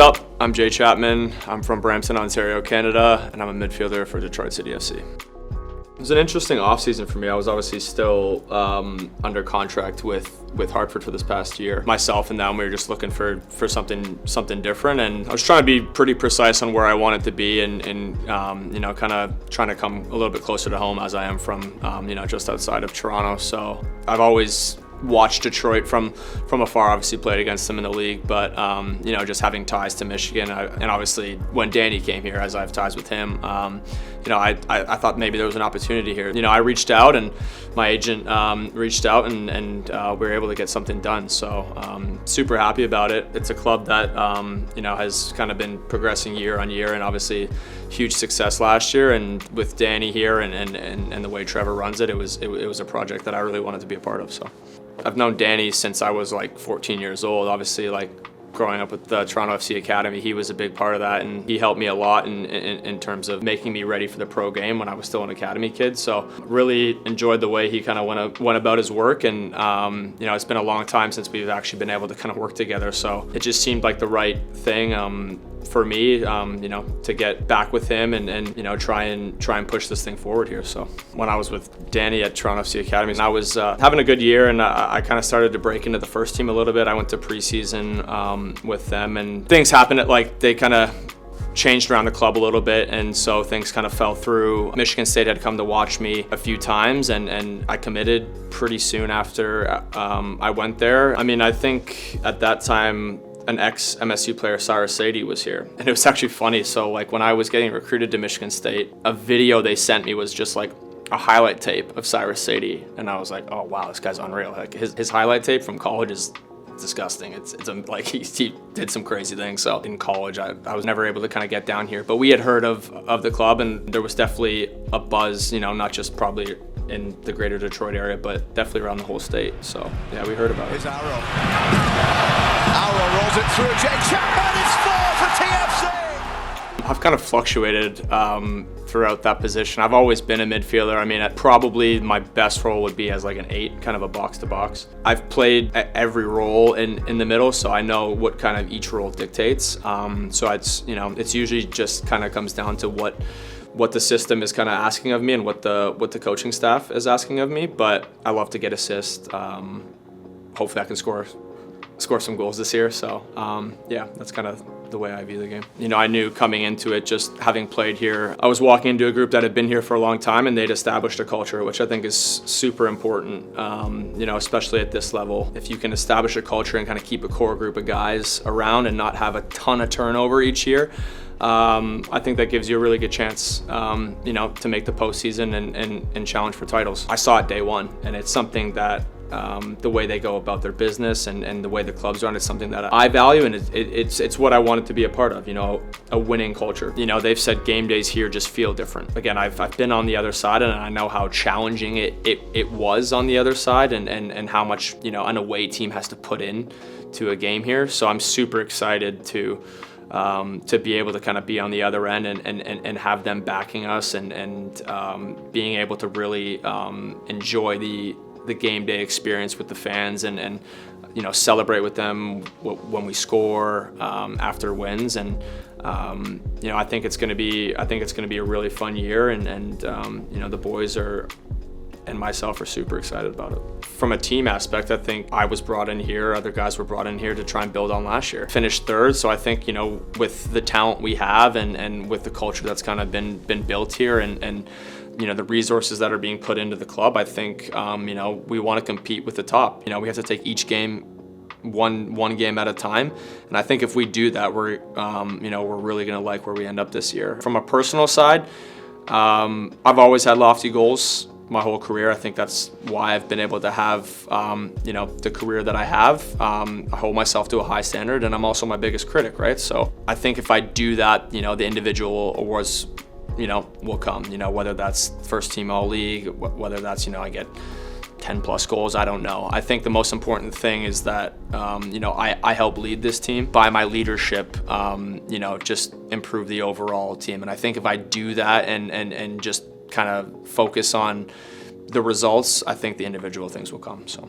up? I'm Chapman. I'm from Brampton, Ontario, Canada, and I'm a midfielder for Detroit City FC. It was an interesting offseason for me. I was obviously still under contract with Hartford for this past year. Myself and them, we were just looking for something different, and I was trying to be pretty precise on where I wanted to be, and kind of trying to come a little bit closer to home, as I am from just outside of Toronto. So I've always watched Detroit from afar, obviously played against them in the league, but just having ties to Michigan, and obviously when Danny came here, as I have ties with him, I thought maybe there was an opportunity here. I reached out, and my agent reached out, and we were able to get something done. So super happy about it. It's a club that has kind of been progressing year on year, and obviously huge success last year. And with Danny here and the way Trevor runs it, it was a project that I really wanted to be a part of. So I've known Danny since I was like 14 years old. Obviously, like growing up with the Toronto FC Academy, he was a big part of that, and he helped me a lot in terms of making me ready for the pro game when I was still an academy kid. So really enjoyed the way he kind of went about his work, and it's been a long time since we've actually been able to kind of work together. So it just seemed like the right thing for me, to get back with him and try and push this thing forward here. So when I was with Danny at Toronto FC Academy, I was having a good year, and I kind of started to break into the first team a little bit. I went to preseason with them, and things happened they kind of changed around the club a little bit, and so things kind of fell through. Michigan State had come to watch me a few times, and I committed pretty soon after I went there. I think at that time, an ex-MSU player, Cyrus Sadie, was here. And it was actually funny. So like when I was getting recruited to Michigan State, a video they sent me was just like a highlight tape of Cyrus Sadie. And I was like, oh wow, this guy's unreal. Like his highlight tape from college is disgusting. It's like he did some crazy things. So in college, I was never able to kind of get down here. But we had heard of the club, and there was definitely a buzz, not just probably in the greater Detroit area, but definitely around the whole state. So yeah, we heard about it. Here's Arrow rolls it through. Chapman is 4 for TFC. I've kind of fluctuated throughout that position. I've always been a midfielder. Probably my best role would be as like an 8, kind of a box-to-box. I've played every role in the middle, so I know what kind of each role dictates. So it's usually just kind of comes down to what the system is kind of asking of me and what the coaching staff is asking of me. But I love to get assists. Hopefully I can score some goals this year. So that's kind of the way I view the game. I knew coming into it, just having played here, I was walking into a group that had been here for a long time, and they'd established a culture, which I think is super important, especially at this level. If you can establish a culture and kind of keep a core group of guys around and not have a ton of turnover each year, I think that gives you a really good chance, to make the postseason and challenge for titles. I saw it day one, and it's something that the way they go about their business and the way the clubs run is something that I value, and it's what I wanted to be a part of, a winning culture. They've said game days here just feel different. Again, I've been on the other side, and I know how challenging it was on the other side, and how much an away team has to put in to a game here. So I'm super excited to be able to kind of be on the other end and have them backing us and being able to really enjoy the game day experience with the fans and celebrate with them when we score after wins. And I think it's going to be a really fun year, and the boys and myself are super excited about it. From a team aspect, I think I was brought in here, other guys were brought in here to try and build on last year. Finished third, so I think, with the talent we have and with the culture that's kind of been built here and the resources that are being put into the club, I think, we want to compete with the top. We have to take each game one game at a time, and I think if we do that, we're really going to like where we end up this year. From a personal side, I've always had lofty goals my whole career. I think that's why I've been able to have, the career that I have. I hold myself to a high standard, and I'm also my biggest critic, right? So I think if I do that, the individual awards, will come, whether that's first team all league, whether that's, I get 10 plus goals, I don't know. I think the most important thing is that, I help lead this team. By my leadership, just improve the overall team. And I think if I do that and just kind of focus on the results, I think the individual things will come. So.